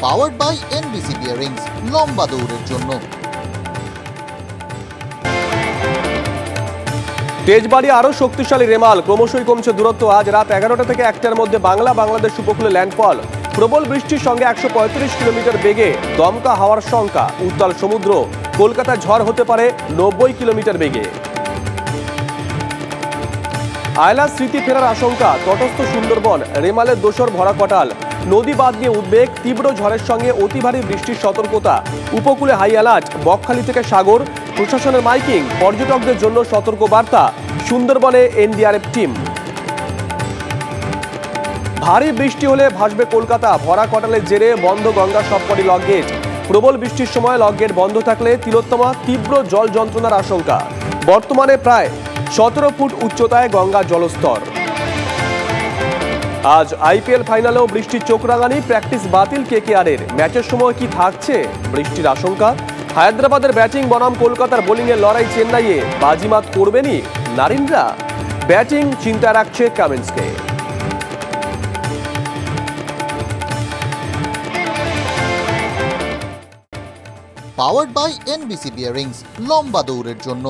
Powered by NBC bearings, লম্বা দৌড়ের জন্য। তেজবাড়ি আরও শক্তিশালী রেমাল, ক্রমশই কমছে দূরত্ব। আজ রাত 11টা থেকে 1টার মধ্যে বাংলাদেশ উপকূলে ল্যান্ডফল। প্রবল বৃষ্টির সঙ্গে 135 কিলোমিটার বেগে দমকা হাওয়ার শঙ্কা। উত্তাল সমুদ্র, কলকাতায় ঝড় হতে পারে 90 কিলোমিটার বেগে। আয়লার স্মৃতি ফেরার আশঙ্কা, তটস্থ সুন্দরবন, রেমালের দোসর ভরা কটাল। নদী বাঁধ নিয়ে উদ্বেগ, তীব্র ঝড়ের সঙ্গে অতি ভারী বৃষ্টির সতর্কতা। উপকূলে হাই অ্যালার্ট, বকখালি থেকে সাগর। প্রশাসনের মাইকিং, পর্যটকদের জন্য সতর্ক বার্তা। সুন্দরবনে এনডিআরএফ টিম। ভারী বৃষ্টি হলে ভাসবে কলকাতা, ভরা কটালের জেরে বন্ধ গঙ্গার সবকটি লকগেট। প্রবল বৃষ্টির সময় লকগেট বন্ধ থাকলে তিলোত্তমা তীব্র জল যন্ত্রণার আশঙ্কা। বর্তমানে প্রায় 17 ফুট উচ্চতায় গঙ্গা জলস্তর। আজ আইপিএল ফাইনালেও বৃষ্টির চোখ রাঙানি, প্র্যাকটিস বাতিল কেকেআরের। ম্যাচের সময় কি থাকছে বৃষ্টির আশঙ্কা? হায়দ্রাবাদের ব্যাটিং বনাম কলকাতার বোলিংয়ের লড়াই, চেন্নাইয়ে বাজিমাত করবেনই নারিনরা। ব্যাটিং চিন্তায় রাখছে কামিন্সকে। পাওয়ার্ড বাই এনবিসি বিয়ারিংস, লম্বা দৌড়ের জন্য।